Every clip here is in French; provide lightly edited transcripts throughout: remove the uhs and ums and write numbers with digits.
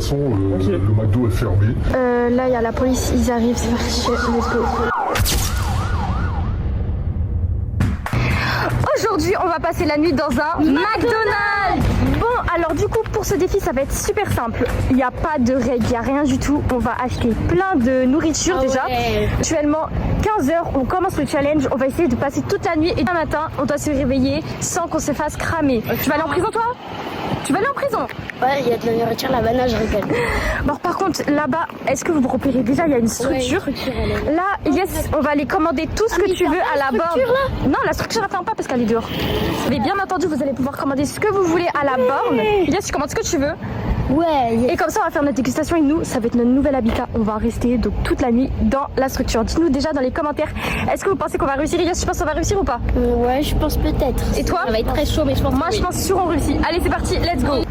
façon, le McDo est fermé. Là, il y a la police, ils arrivent, c'est parti. Let's go. Aujourd'hui, on va passer la nuit dans un McDonald's. Bon, alors du coup, pour ce défi, ça va être super simple. Il n'y a pas de règles, il n'y a rien du tout. On va acheter plein de nourriture déjà. Actuellement, 15h, on commence le challenge. On va essayer de passer toute la nuit et demain matin, on doit se réveiller sans qu'on se fasse cramer. Tu vas aller en prison, toi? Tu vas aller en prison? Ouais, il y a de la nourriture là-bas, non, je rigole. Bon, par contre, là-bas, est-ce que vous repérez déjà, il y a une structure. Là, yes, on va aller commander tout ce que tu veux à la borne. Non, la structure, elle ferme pas parce qu'elle est dehors. Mais bien entendu, vous allez pouvoir commander ce que vous voulez à la borne. Yes, tu commandes ce que tu veux. Ouais. Et comme ça, on va faire notre dégustation et nous, ça va être notre nouvel habitat. On va rester donc toute la nuit dans la structure. Dites-nous déjà dans les commentaires, est-ce que vous pensez qu'on va réussir? Yes, tu penses qu'on va réussir ou pas? Ouais, je pense peut-être. Et toi? Ça va être très chaud, mais je pense. Moi, je pense sûr on réussit. Allez, c'est parti, let's go.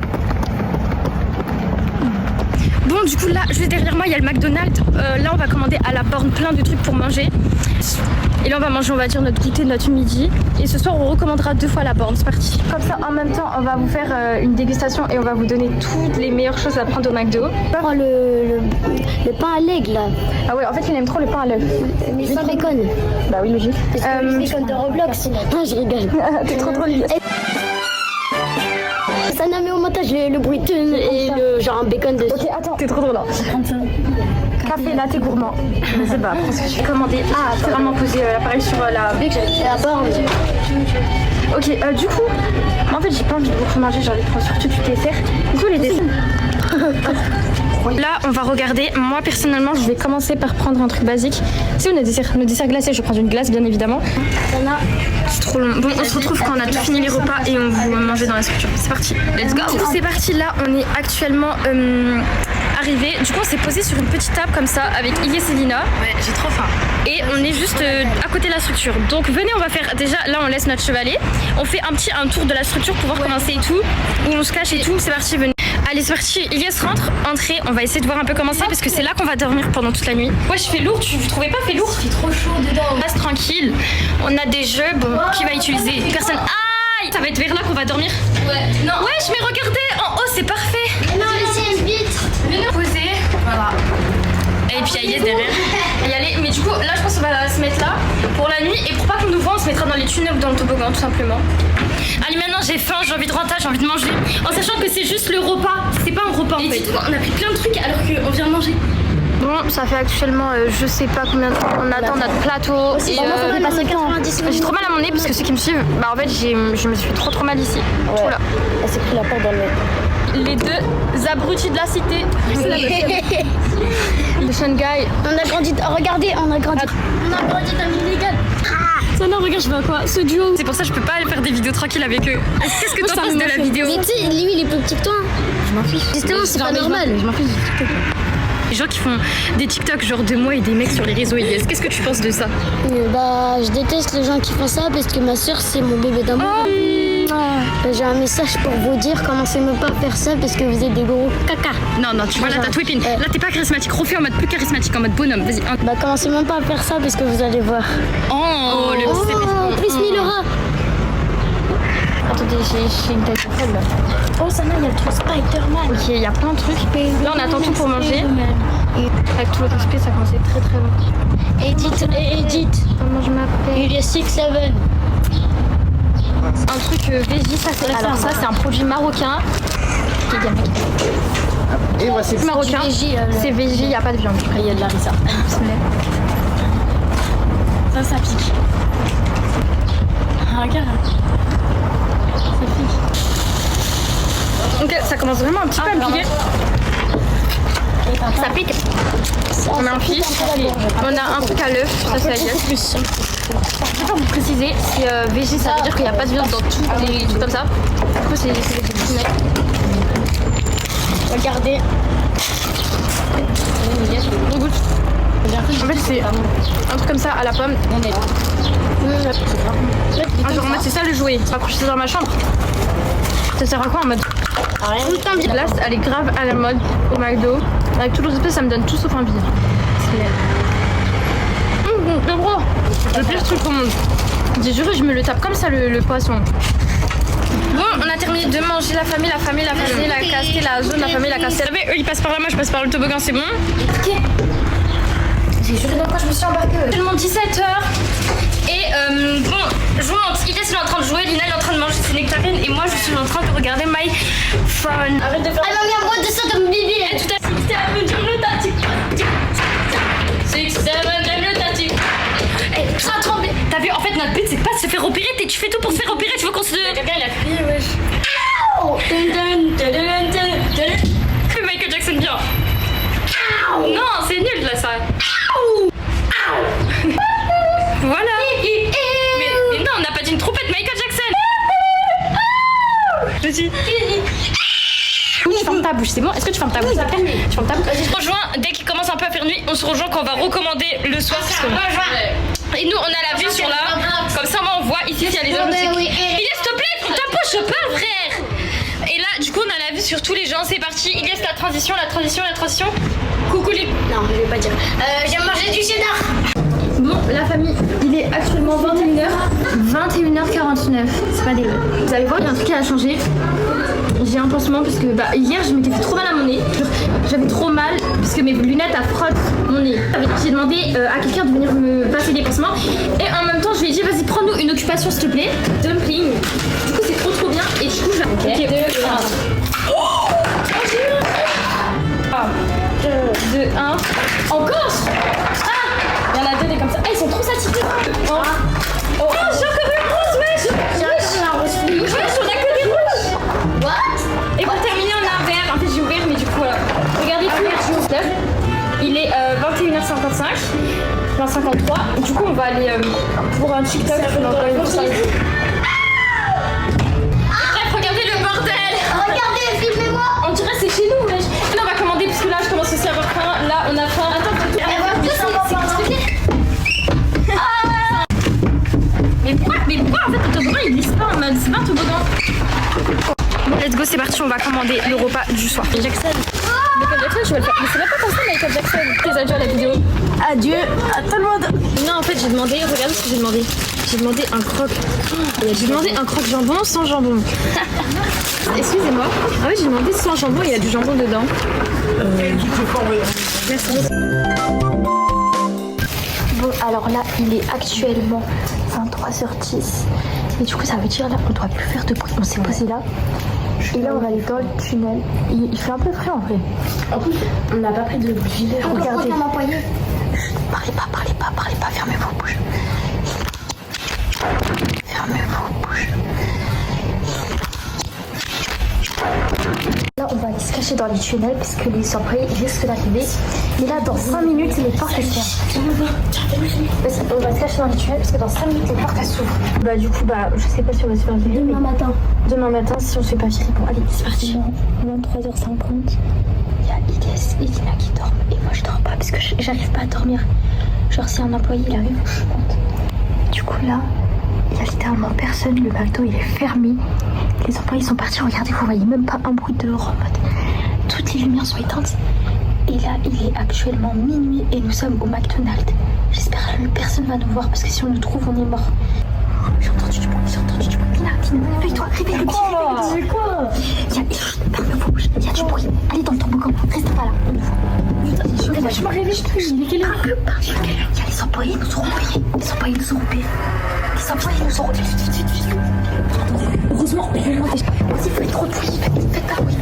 Bon, du coup, là, juste derrière moi, il y a le McDonald's. Là, on va commander à la borne plein de trucs pour manger. Et là, on va manger, on va dire, notre goûter, notre midi. Et ce soir, on recommandera 2 fois la borne. C'est parti. Comme ça, en même temps, on va vous faire une dégustation et on va vous donner toutes les meilleures choses à prendre au McDo. Oh, le pain à l'aigle, là. Ah ouais, en fait, il aime trop le pain à l'œuf. Mais sans bacon. Bah oui, logique. Le bacon de Roblox. Non, je rigole. T'es trop libre. Ça n'a mis au montage le bruit et le genre un bacon de. Ok, attends, t'es trop drôle là. Café latte gourmand. Je sais pas, parce que j'ai commandé. Ah, c'est vraiment posé l'appareil sur la baie que j'avais. La borne. Ok, du coup, en fait, j'ai pas envie de beaucoup manger, j'ai envie de prendre surtout du dessert. Du coup, les desserts. Là, on va regarder. Moi, personnellement, je vais commencer par prendre un truc basique. C'est où nos desserts glacés? Je vais prendre une glace, bien évidemment. C'est trop long. Bon, on se retrouve quand on a tout fini les repas et on va manger dans la structure. C'est parti, let's go. C'est parti, là, on est actuellement arrivé. Du coup, on s'est posé sur une petite table comme ça avec Ilyes et Lina. Ouais, j'ai trop faim. Et on est juste à côté de la structure. Donc venez, on va faire déjà, là on laisse notre chevalet. On fait un tour de la structure pour voir comment c'est et tout. Où on se cache et tout. C'est parti, venez. Allez, c'est parti. Ilyes rentre, entrez. On va essayer de voir un peu comment c'est parce que c'est là qu'on va dormir pendant toute la nuit. Ouais, je fais lourd. Tu trouvais pas fait lourd? C'est trop chaud dedans. On reste tranquille. On a des jeux. Bon, qui va utiliser? Personne. Aïe! Ça va être vers là qu'on va dormir. Ouais. Non. Wesh, mais regardez, en haut c'est parfait. Non, c'est une vitre. Posé. Voilà. Et puis il y a Ilyes derrière. Et allez, mais du coup, là je pense qu'on va se mettre là pour la nuit. Et pour pas qu'on nous voit, on se mettra dans les tunnels ou dans le toboggan, tout simplement. Allez, maintenant j'ai faim, j'ai envie de rentrer, j'ai envie de manger. En sachant que c'est juste le repas. C'est pas un repas en fait. On a pris plein de trucs alors qu'on vient de manger. Bon, ça fait actuellement je sais pas combien de temps. On attend notre plateau. Et Ça fait passer 90 minutes. j'ai trop mal à mon nez parce que ceux qui me suivent, bah en fait je me suis trop mal ici. Tout là. Elle s'est pris la porte dans le nez. Les deux abrutis de la cité. Le Shanghai. On a grandi. Oh, regardez, on a grandi. On a grandi dans l'illégal. Ça non, regarde, je vois quoi? Ce duo. C'est pour ça que je peux pas aller faire des vidéos tranquilles avec eux. Qu'est-ce que tu penses de la vidéo? Mais tu sais, lui, il est plus petit que toi. Je m'en fiche. Justement, c'est pas normal. Je m'en fiche du TikTok. Les gens qui font des TikTok genre de moi et des mecs sur les réseaux Ilyes, qu'est-ce que tu penses de ça? Bah, je déteste les gens qui font ça parce que ma soeur, c'est mon bébé d'amour. J'ai un message pour vous dire, commencez-moi pas à faire ça parce que vous êtes des gros caca. Non, tu vois là t'as Twipin. Là t'es pas charismatique, refais en mode plus charismatique, en mode bonhomme, vas-y. Bah, commencez même pas à faire ça parce que vous allez voir. Oh, le petit Oh, plus 1000 euros. Attendez, j'ai une tête folle là. Oh, ça va, il y a le truc Spider-Man. Ok, il y a plein de trucs. Là on attend tout pour manger. Avec tout le respect, ça commençait très très long. Edith. Comment je m'appelle? Il y a 6-7. Un truc veggie, ça c'est alors ça c'est un produit marocain. Et voici C'est marocain. C'est veggie, il n'y a pas de viande. Il y a de la rissa. Ça pique. Ah, regarde. Ça pique. Ok, ça commence vraiment un petit peu à me piquer. Ça pique. On a un fiche. On a un truc à l'œuf, ça c'est à Ilyes. Je peux vous préciser, c'est végé, ça veut dire qu'il n'y a pas de viande dans tous les trucs comme ça. Du coup, c'est des petits mecs. Regardez. On goûte. En fait, c'est un truc comme ça à la pomme. Genre en mode, c'est ça le jouet. Accrocher ça dans ma chambre. Ça sert à quoi en mode? Tout le temps, la glace, elle est grave à la mode au McDo. Avec tout le respect, ça me donne tout sauf envie. C'est gros. Le pire truc au monde. J'ai juré, je me le tape comme ça le poisson. Bon, on a terminé de manger, la famille, la casquée, la zone, la famille, la casquée. Eux, ils passent par là, moi je passe par le toboggan, c'est bon. Ok. J'ai juré dans quoi je me suis embarquée. Seulement 17h. Et bon, je vous montre. Ida, il est en train de jouer, Lina, elle est en train de manger ses nectarines. Et moi, je suis en train de regarder my phone. Arrête de faire. Elle m'a mis un boîte de ça comme bibi. Et tout à l'heure, 6, 7, j'aime le tactique. 6, 7, j'aime le tactique. Eh, ça a tremblé. T'as vu, en fait, notre but, c'est pas de se faire opérer. Tu fais tout pour se faire opérer. Tu veux qu'on se. Quelqu'un, il a crié, wesh. Michael Jackson bien. Non, c'est nul là ça. Voilà. Mais non, on n'a pas dit une trompette, Michael Jackson. Je dis. Tu fermes ta bouche, c'est bon? Est-ce que tu fermes ta bouche? Tu fermes ta bouche. On se rejoint dès qu'il commence un peu à faire nuit. On se rejoint quand on va recommander le soir. Et nous, on a la vue sur là. Comme ça, on voit ici s'il y a les hommes. Il s'il te plaît, ferme ta bouche, je parle, frère. Et là, du coup, on a la vue sur tous les gens. C'est parti. Il laisse la transition. Coucou les. Non, je vais pas dire. J'ai mangé du cheddar. Bon, la famille, il est actuellement 21h. 21h49. C'est pas dégueu. Vous allez voir, il y a un truc qui a changé. J'ai un pansement parce que hier, je m'étais fait trop mal à mon nez. J'avais trop mal parce que mes lunettes frottent mon nez. J'ai demandé à quelqu'un de venir me passer des pansements. Et en même temps, je lui ai dit, vas-y, prends-nous une occupation, s'il te plaît. Dumpling. Du coup, c'est trop bien. Et du coup, je vais. Ok, 2, 1. Oh, j'ai 2, 1. Encore. Il y en a 2 des comme ça. Ah, ils sont trop satisfaits. Oh, j'ai encore une rose, wesh. Wesh, on a que des rouges. What? Et pour terminer, on a un vert. En fait, j'ai ouvert, mais du coup, voilà. Regardez, il est 21h55. Enfin, 53. Du coup, on va aller pour un TikTok. Bref, regardez le bordel. Regardez, filmez-moi. On dirait c'est chez nous, wesh. Là, on va commander parce que là, je commence aussi à avoir faim. Là, on a faim. Attends, Mais pourquoi en fait le toboggan il glisse pas en mode c'est pas un toboggan. Bon, let's go, c'est parti, on va commander le repas du soir. Jackson. Michael Jackson, je vais le faire. Mais c'est pas comme ça, Michael Jackson. Tes adieux à la vidéo. Adieu à tout le monde. Non, en fait, j'ai demandé, regardez ce que j'ai demandé. J'ai demandé un croque. J'ai demandé un croque jambon sans jambon. Excusez-moi. Ah oui, j'ai demandé sans jambon, il y a du jambon dedans. Merci. Bon, alors là, il est actuellement 23h10. Et du coup, ça veut dire là, on doit plus faire de bruit. On s'est posé là. Et là, on va aller dans le tunnel. Il fait un peu frais en vrai. En plus, on n'a pas pris de gilet. Regardez. Parlez pas. Fermez vos bouches. Là, on va aller se cacher dans les tunnels parce que les employés risquent d'arriver. Mais là, dans 5 minutes, les portes elles ferment. On va se cacher dans les tunnels parce que dans 5 minutes, les portes elles s'ouvrent. Du coup, je sais pas si on va se faire virer. Demain matin, si on se fait pas virer. Bon, allez, c'est parti. 23h50. Il y a Ides et Lina qui dorment. Et moi, je dors pas parce que j'arrive pas à dormir. Genre, si un employé il arrive, je compte. Du coup, là, il y a littéralement personne. Le McDo il est fermé. Les employés sont partis. Regardez, vous voyez même pas un bruit dehors en mode. Toutes les lumières sont éteintes. Et là, il est actuellement minuit et nous sommes au McDonald's. J'espère que personne va nous voir parce que si on nous trouve, on est mort. J'ai entendu du bruit. Lina, réveille-toi, réveille-le. C'est quoi? Il y a du bruit. Allez dans le toboggan. Reste pas là. Je me réveille, je te dis. Il est quelle heure? Il y a les employés, nous auront payé. Les employés nous auront payé. Vite. Heureusement, vas-y, faites trop de bruit. Faites pas de bruit.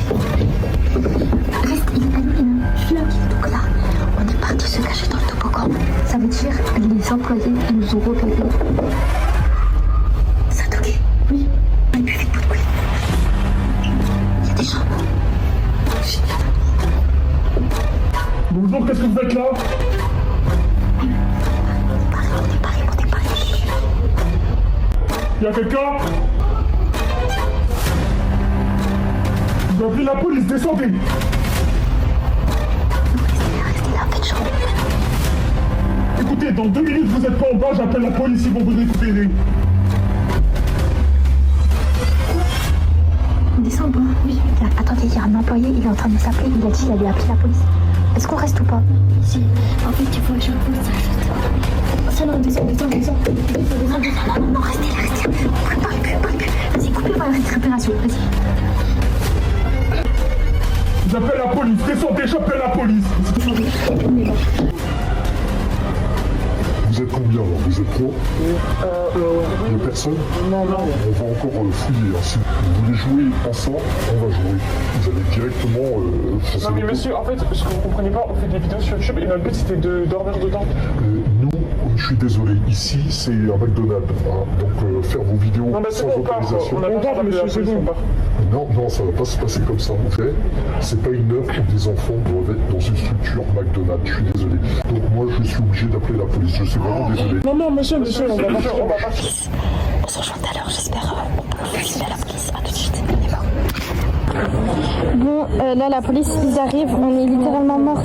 Reste, il est allumé. Je suis là. Donc là, on est parti se cacher dans le toboggan. Ça veut dire que les employés nous auront payé. Ça te ok? Oui. Mais plus vite, pas de bruit. Il y a des gens. Bonjour, qu'est-ce que vous faites là? On est paré. Y'a quelqu'un? Vous appelez la police, descendez! Restez là, faites genre. Écoutez, dans 2 minutes, vous êtes pas en bas, j'appelle la police, ils vont vous récupérer. Descends, bon. Oui. Attendez, il y a un employé, il est en train de s'appeler, il a dit qu'il allait appeler la police. Est-ce qu'on reste ou pas? Si. En fait, il faut que je pose ça. Non, restez là. Parlez plus. Vas-y, coupez, voilà, restez. récupération. Vas-y. J'appelle la police, descendez, j'appelle la police. Vous êtes combien là? Vous êtes trois? Il n'y a personne? Non. On va encore fouiller. Si vous voulez jouer ensemble, on va jouer. Vous allez directement... non mais monsieur, en fait, ce que vous comprenez pas, on fait des vidéos sur YouTube et notre but c'était de dormir dedans. nous, je suis désolé, ici c'est un McDonald's. Hein, donc faire vos vidéos Non bah c'est sans bon, on part. autorisation. On a pas besoin de la police, on part. Non, ça va pas se passer comme ça. Ok, c'est pas une œuvre où des enfants doivent être dans une structure McDonald's. Je suis désolé. Donc moi, je suis obligé d'appeler la police. Je suis vraiment désolé. Non, monsieur, on va partir. On se rejoint tout à l'heure, j'espère. On peut filer à la police. À tout de suite. Bon, là la police, ils arrivent, on est littéralement morts.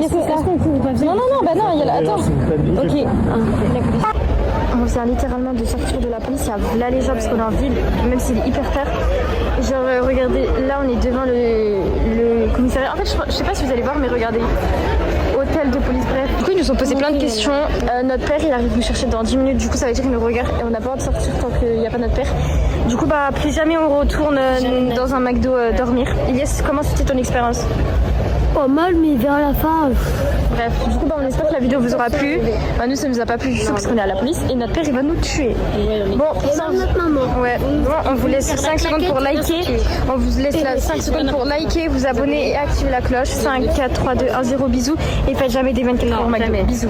Est-ce qu'on court pas bien? Non, bah non, il y a la... Attends. Ok. On vient littéralement de sortir de la police, il y a là les gens parce qu'on est en ville, même s'il est hyper tard. Genre regardez, là on est devant le commissariat. En fait je sais pas si vous allez voir, mais regardez. Hôtel de police, bref. Du coup ils nous ont posé plein de questions. Notre père il arrive nous chercher dans 10 minutes, du coup ça veut dire qu'il nous regarde et on n'a pas le droit de sortir tant qu'il n'y a pas notre père. Du coup bah plus jamais on retourne dans un McDo dormir. Elias, comment c'était ton expérience? Pas mal, mais vers la fin. Bref, du coup, on espère que la vidéo vous aura plu. Nous, ça nous a pas plu du tout parce qu'on est à la police et notre père il va nous tuer. Bon, Notre maman. ouais. Bon, on vous laisse 5 secondes pour liker. On vous laisse 5 secondes pour liker, vous abonner et activer la cloche. 5, 4, 3, 2, 1, 0, bisous. Et faites jamais des 24 heures au McDo. Bisous.